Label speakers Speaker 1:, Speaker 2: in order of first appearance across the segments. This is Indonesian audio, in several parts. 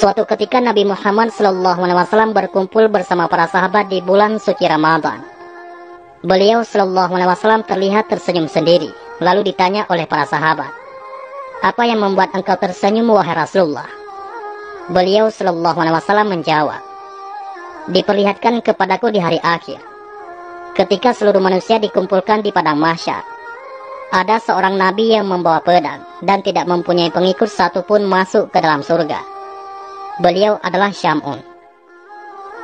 Speaker 1: Suatu ketika Nabi Muhammad SAW berkumpul bersama para sahabat di bulan suci Ramadan. Beliau SAW terlihat tersenyum sendiri. Lalu ditanya oleh para sahabat, "Apa yang membuat engkau tersenyum, wahai Rasulullah?" Beliau SAW menjawab, "Diperlihatkan kepadaku di hari akhir, ketika seluruh manusia dikumpulkan di padang mahsyar, ada seorang nabi yang membawa pedang dan tidak mempunyai pengikut satupun masuk ke dalam surga. Beliau adalah Syam'un."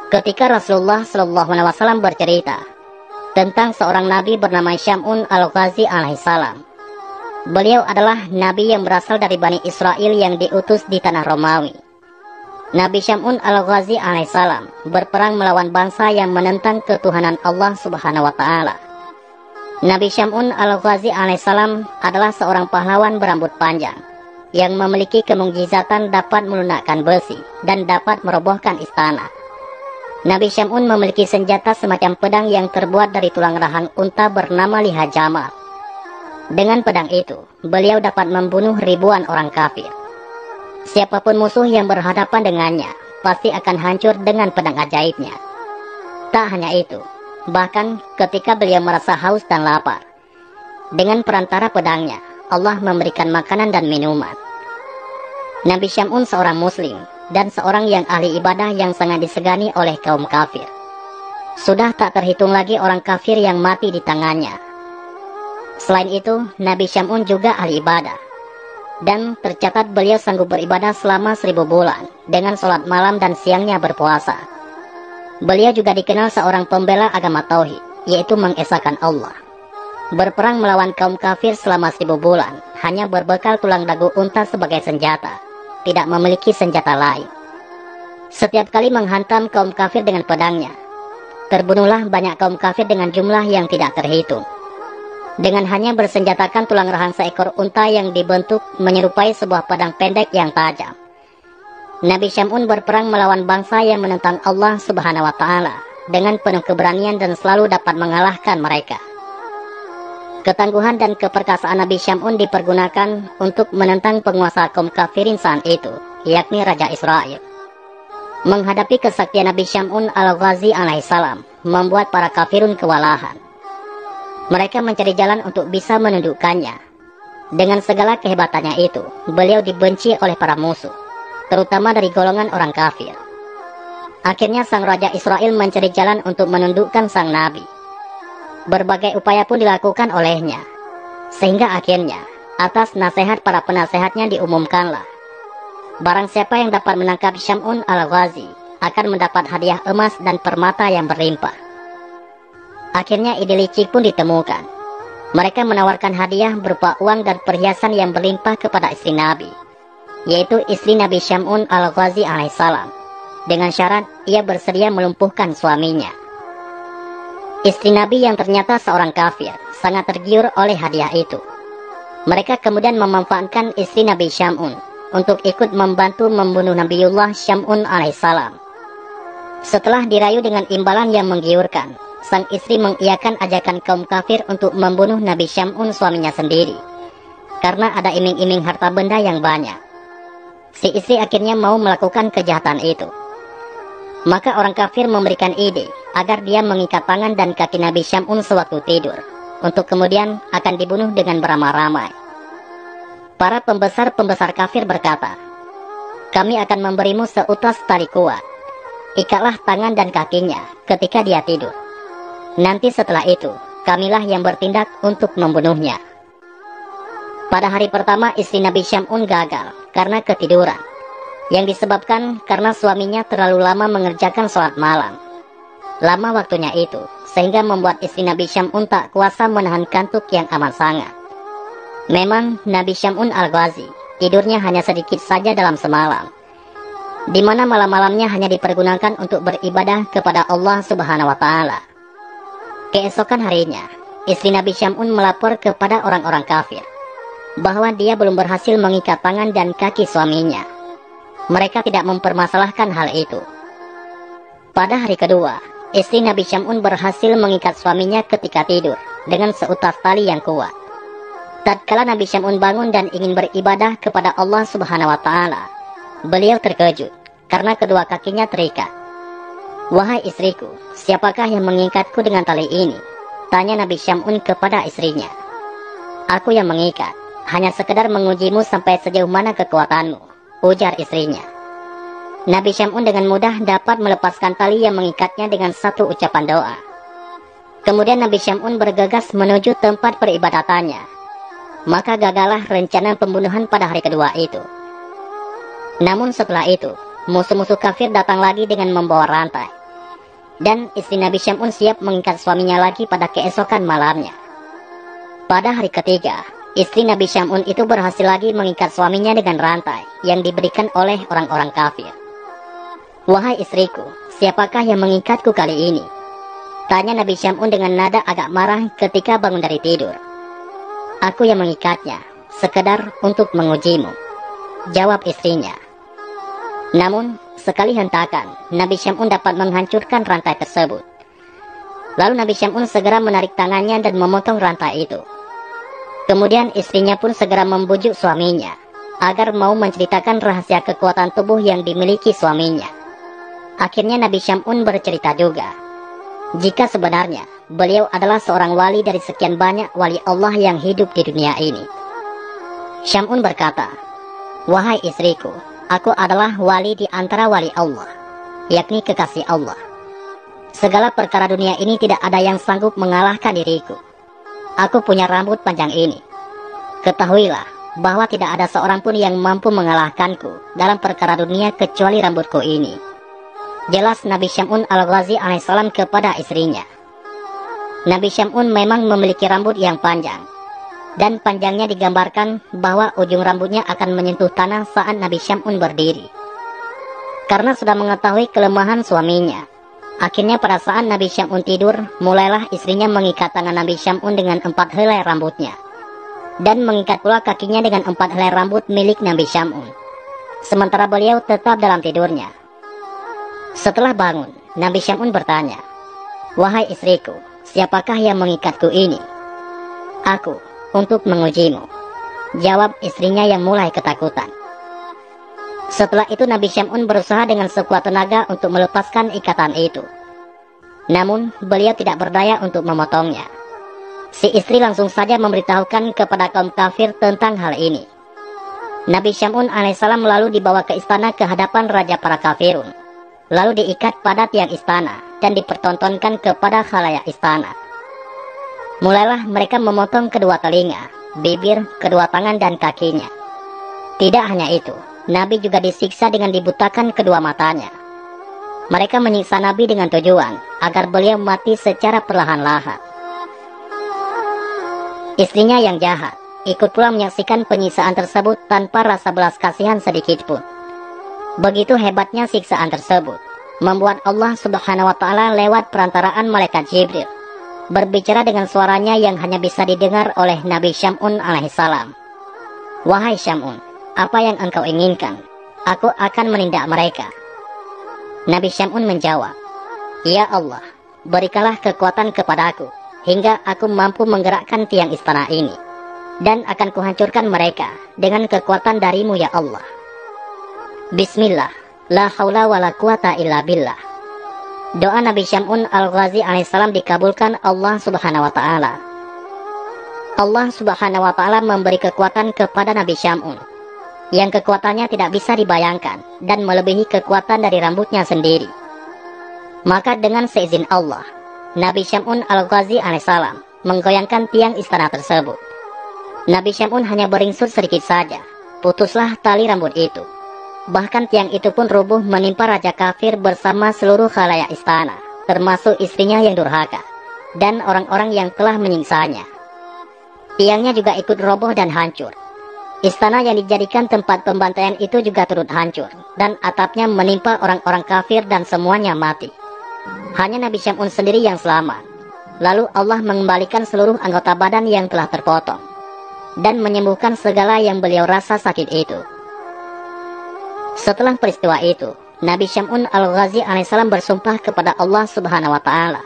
Speaker 1: Ketika Rasulullah SAW bercerita tentang seorang nabi bernama Syam'un al-Ghazi alaihissalam, beliau adalah nabi yang berasal dari Bani Israel yang diutus di tanah Romawi. Nabi Syam'un al-Ghazi alaihissalam berperang melawan bangsa yang menentang ketuhanan Allah Subhanahu wa Ta'ala. Nabi Syam'un al-Ghazi alaihissalam adalah seorang pahlawan berambut panjang yang memiliki kemukjizatan dapat melunakkan besi dan dapat merobohkan istana. Nabi Syam'un memiliki senjata semacam pedang yang terbuat dari tulang rahang unta bernama liha jamal. Dengan pedang itu, beliau dapat membunuh ribuan orang kafir. Siapapun musuh yang berhadapan dengannya pasti akan hancur dengan pedang ajaibnya. Tak hanya itu, bahkan ketika beliau merasa haus dan lapar, dengan perantara pedangnya, Allah memberikan makanan dan minuman. Nabi Syam'un seorang muslim dan seorang yang ahli ibadah yang sangat disegani oleh kaum kafir. Sudah tak terhitung lagi orang kafir yang mati di tangannya. Selain itu, Nabi Syam'un juga ahli ibadah, dan tercatat beliau sanggup beribadah selama 1000 bulan dengan sholat malam dan siangnya berpuasa. Beliau juga dikenal seorang pembela agama tauhid, yaitu mengesahkan Allah. Berperang melawan kaum kafir selama 1000 bulan hanya berbekal tulang dagu unta sebagai senjata, tidak memiliki senjata lain. Setiap kali menghantam kaum kafir dengan pedangnya, terbunuhlah banyak kaum kafir dengan jumlah yang tidak terhitung. Dengan hanya bersenjatakan tulang rahang seekor unta yang dibentuk menyerupai sebuah pedang pendek yang tajam, Nabi Syam'un berperang melawan bangsa yang menentang Allah Subhanahu wa Ta'ala dengan penuh keberanian dan selalu dapat mengalahkan mereka. Ketangguhan dan keperkasaan Nabi Syam'un dipergunakan untuk menentang penguasa kaum kafirin saat itu, yakni Raja Israel. Menghadapi kesaktian Nabi Syam'un al-Ghazi alaihissalam membuat para kafirun kewalahan. Mereka mencari jalan untuk bisa menundukkannya. Dengan segala kehebatannya itu, beliau dibenci oleh para musuh, terutama dari golongan orang kafir. Akhirnya sang Raja Israel mencari jalan untuk menundukkan sang Nabi. Berbagai upaya pun dilakukan olehnya, sehingga akhirnya atas nasihat para penasehatnya diumumkanlah, barang siapa yang dapat menangkap Syam'un al-Ghazi akan mendapat hadiah emas dan permata yang berlimpah. Akhirnya ide licik pun ditemukan. Mereka menawarkan hadiah berupa uang dan perhiasan yang berlimpah kepada istri Nabi, yaitu istri Nabi Syam'un al-Ghazi alaihissalam, dengan syarat ia bersedia melumpuhkan suaminya. Istri Nabi yang ternyata seorang kafir sangat tergiur oleh hadiah itu. Mereka kemudian memanfaatkan istri Nabi Syam'un untuk ikut membantu membunuh Nabiullah Syam'un alaihissalam. Setelah dirayu dengan imbalan yang menggiurkan, sang istri mengiyakan ajakan kaum kafir untuk membunuh Nabi Syam'un suaminya sendiri, karena ada iming-iming harta benda yang banyak. Si istri akhirnya mau melakukan kejahatan itu. Maka orang kafir memberikan ide agar dia mengikat tangan dan kaki Nabi Syam'un sewaktu tidur, untuk kemudian akan dibunuh dengan beramai-ramai. Para pembesar-pembesar kafir berkata, "Kami akan memberimu seutas tali kuat. Ikatlah tangan dan kakinya ketika dia tidur. Nanti setelah itu, kamilah yang bertindak untuk membunuhnya." Pada hari pertama istri Nabi Syam'un gagal karena ketiduran, yang disebabkan karena suaminya terlalu lama mengerjakan sholat malam. Lama waktunya itu, sehingga membuat istri Nabi Syam'un tak kuasa menahan kantuk yang amat sangat. Memang Nabi Syam'un al-Ghazi tidurnya hanya sedikit saja dalam semalam, di mana malam-malamnya hanya dipergunakan untuk beribadah kepada Allah Subhanahu wa Ta'ala. Keesokan harinya, istri Nabi Syam'un melapor kepada orang-orang kafir bahwa dia belum berhasil mengikat tangan dan kaki suaminya. Mereka tidak mempermasalahkan hal itu. Pada hari kedua, istri Nabi Syam'un berhasil mengikat suaminya ketika tidur dengan seutas tali yang kuat. Tatkala Nabi Syam'un bangun dan ingin beribadah kepada Allah Subhanahu wa Ta'ala, beliau terkejut karena kedua kakinya terikat. "Wahai istriku, siapakah yang mengikatku dengan tali ini?" tanya Nabi Syam'un kepada istrinya. "Aku yang mengikat, hanya sekedar mengujimu sampai sejauh mana kekuatanmu," ujar istrinya. Nabi Syam'un dengan mudah dapat melepaskan tali yang mengikatnya dengan satu ucapan doa. Kemudian Nabi Syam'un bergegas menuju tempat peribadatannya. Maka gagallah rencana pembunuhan pada hari kedua itu. Namun setelah itu, musuh-musuh kafir datang lagi dengan membawa rantai. Dan istri Nabi Syam'un siap mengikat suaminya lagi pada keesokan malamnya. Pada hari ketiga, istri Nabi Syam'un itu berhasil lagi mengikat suaminya dengan rantai yang diberikan oleh orang-orang kafir. "Wahai istriku, siapakah yang mengikatku kali ini?" tanya Nabi Syam'un dengan nada agak marah ketika bangun dari tidur. "Aku yang mengikatnya, sekedar untuk mengujimu," jawab istrinya. Namun, sekali hentakan, Nabi Syam'un dapat menghancurkan rantai tersebut. Lalu Nabi Syam'un segera menarik tangannya dan memotong rantai itu. Kemudian istrinya pun segera membujuk suaminya agar mau menceritakan rahasia kekuatan tubuh yang dimiliki suaminya. Akhirnya Nabi Syam'un bercerita juga, jika sebenarnya beliau adalah seorang wali dari sekian banyak wali Allah yang hidup di dunia ini. Syam'un berkata, "Wahai istriku, aku adalah wali di antara wali Allah, yakni kekasih Allah. Segala perkara dunia ini tidak ada yang sanggup mengalahkan diriku. Aku punya rambut panjang ini. Ketahuilah bahwa tidak ada seorang pun yang mampu mengalahkanku dalam perkara dunia kecuali rambutku ini." Jelas Nabi Syam'un al-Ghazi alaihissalam kepada istrinya. Nabi Syam'un memang memiliki rambut yang panjang, dan panjangnya digambarkan bahwa ujung rambutnya akan menyentuh tanah saat Nabi Syam'un berdiri. Karena sudah mengetahui kelemahan suaminya, akhirnya pada saat Nabi Syam'un tidur, mulailah istrinya mengikat tangan Nabi Syam'un dengan 4 helai rambutnya, dan mengikat pula kakinya dengan 4 helai rambut milik Nabi Syam'un, sementara beliau tetap dalam tidurnya. Setelah bangun, Nabi Syam'un bertanya, "Wahai istriku, siapakah yang mengikatku ini?" "Aku, untuk mengujimu," jawab istrinya yang mulai ketakutan. Setelah itu Nabi Syam'un berusaha dengan sekuat tenaga untuk melepaskan ikatan itu. Namun, beliau tidak berdaya untuk memotongnya. Si istri langsung saja memberitahukan kepada kaum kafir tentang hal ini. Nabi Syam'un alaihissalam lalu dibawa ke istana ke hadapan raja para kafirun. Lalu diikat pada tiang istana dan dipertontonkan kepada khalayak istana. Mulailah mereka memotong kedua telinga, bibir, kedua tangan dan kakinya. Tidak hanya itu, Nabi juga disiksa dengan dibutakan kedua matanya. Mereka menyiksa Nabi dengan tujuan agar beliau mati secara perlahan-lahan. Istrinya yang jahat ikut pula menyaksikan penyiksaan tersebut tanpa rasa belas kasihan sedikit pun. Begitu hebatnya siksaan tersebut, membuat Allah Subhanahu wa Ta'ala lewat perantaraan malaikat Jibril berbicara dengan suaranya yang hanya bisa didengar oleh Nabi Syam'un alaihissalam. "Wahai Syam'un, apa yang engkau inginkan? Aku akan menindak mereka." Nabi Syam'un menjawab, "Ya Allah, berikanlah kekuatan kepadaku hingga aku mampu menggerakkan tiang istana ini, dan akan kuhancurkan mereka dengan kekuatan darimu ya Allah. Bismillah, la haula wa la quwata illa billah." Doa Nabi Syam'un al-Ghazi alaihissalam dikabulkan Allah Subhanahu wa Ta'ala. Allah Subhanahu wa Ta'ala memberi kekuatan kepada Nabi Syam'un yang kekuatannya tidak bisa dibayangkan dan melebihi kekuatan dari rambutnya sendiri. Maka dengan seizin Allah, Nabi Syam'un al-Ghazi alaihissalam menggoyangkan tiang istana tersebut. Nabi Syam'un hanya beringsut sedikit saja, putuslah tali rambut itu. Bahkan tiang itu pun rubuh menimpa raja kafir bersama seluruh khalayak istana, termasuk istrinya yang durhaka, dan orang-orang yang telah menyiksanya. Tiangnya juga ikut roboh dan hancur. Istana yang dijadikan tempat pembantaian itu juga turut hancur, dan atapnya menimpa orang-orang kafir dan semuanya mati. Hanya Nabi Syam'un sendiri yang selamat. Lalu Allah mengembalikan seluruh anggota badan yang telah terpotong, dan menyembuhkan segala yang beliau rasa sakit itu. Setelah peristiwa itu, Nabi Syam'un al-Ghazi alaihissalam bersumpah kepada Allah Subhanahu wa Ta'ala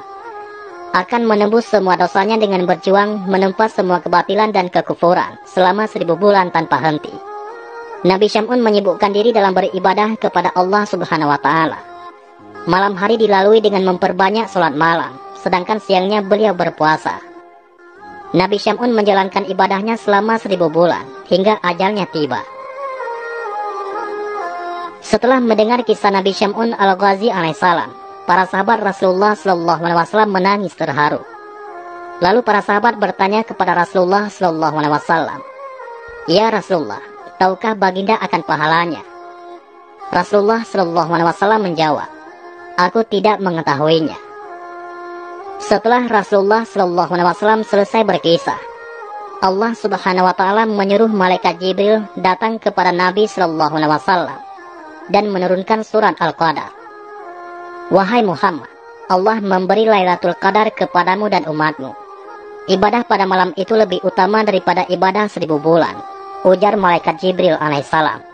Speaker 1: akan menembus semua dosanya dengan berjuang menumpas semua kebatilan dan kekufuran selama 1000 bulan tanpa henti. Nabi Syam'un menyibukkan diri dalam beribadah kepada Allah Subhanahu wa Ta'ala. Malam hari dilalui dengan memperbanyak sholat malam, sedangkan siangnya beliau berpuasa. Nabi Syam'un menjalankan ibadahnya selama 1000 bulan hingga ajalnya tiba. Setelah mendengar kisah Nabi Syam'un al-Ghazi alaihissalam, para sahabat Rasulullah SAW menangis terharu. Lalu para sahabat bertanya kepada Rasulullah SAW, "Ya Rasulullah, tahukah baginda akan pahalanya?" Rasulullah SAW menjawab, "Aku tidak mengetahuinya." Setelah Rasulullah SAW selesai berkisah, Allah Subhanahu wa Ta'ala menyuruh malaikat Jibril datang kepada Nabi SAW dan menurunkan surat Al-Qadar. "Wahai Muhammad, Allah memberi Lailatul Qadar kepadamu dan umatmu. Ibadah pada malam itu lebih utama daripada ibadah 1000 bulan," ujar malaikat Jibril alaihissalam.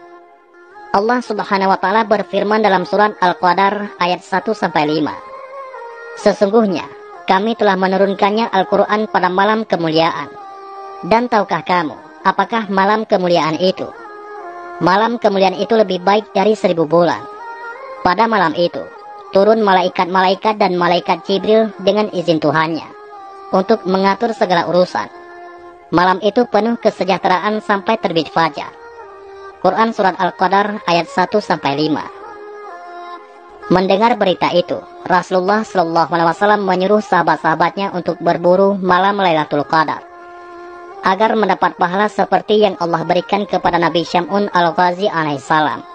Speaker 1: Allah Subhanahu wa Ta'ala berfirman dalam surat Al-Qadar ayat 1-5, "Sesungguhnya kami telah menurunkannya Al-Quran pada malam kemuliaan. Dan tahukah kamu apakah malam kemuliaan itu? Malam kemuliaan itu lebih baik dari 1000 bulan. Pada malam itu turun malaikat-malaikat dan malaikat Jibril dengan izin Tuhannya untuk mengatur segala urusan. Malam itu penuh kesejahteraan sampai terbit fajar." Quran Surat Al-Qadar ayat 1-5. Mendengar berita itu, Rasulullah SAW menyuruh sahabat-sahabatnya untuk berburu malam Lailatul Qadar, agar mendapat pahala seperti yang Allah berikan kepada Nabi Syam'un al-Ghazi alaihissalam.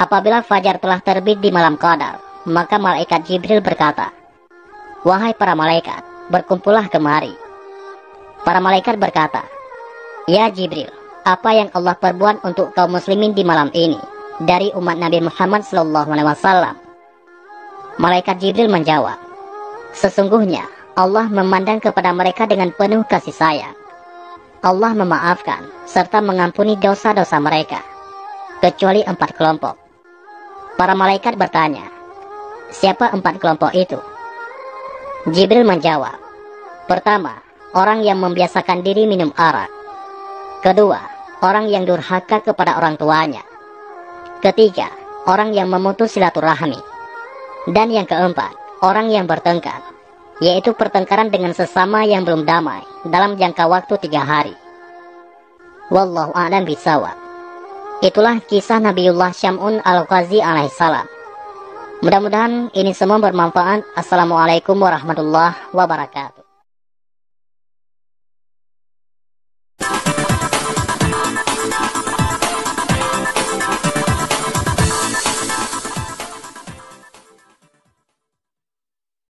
Speaker 1: Apabila fajar telah terbit di malam Qadar, maka malaikat Jibril berkata, "Wahai para malaikat, berkumpullah kemari." Para malaikat berkata, "Ya Jibril, apa yang Allah perbuat untuk kaum muslimin di malam ini dari umat Nabi Muhammad SAW?" Malaikat Jibril menjawab, "Sesungguhnya Allah memandang kepada mereka dengan penuh kasih sayang. Allah memaafkan serta mengampuni dosa-dosa mereka, kecuali 4 kelompok." Para malaikat bertanya, "Siapa 4 kelompok itu?" Jibril menjawab, "Pertama, orang yang membiasakan diri minum arak. Kedua, orang yang durhaka kepada orang tuanya. Ketiga, orang yang memutus silaturahmi. Dan yang keempat, orang yang bertengkar, yaitu pertengkaran dengan sesama yang belum damai dalam jangka waktu 3 hari. Wallahu a'lam bishawab." Itulah kisah Nabiullah Syam'un al-Ghazi alaihissalam. Mudah-mudahan ini semua bermanfaat. Assalamualaikum warahmatullahi wabarakatuh.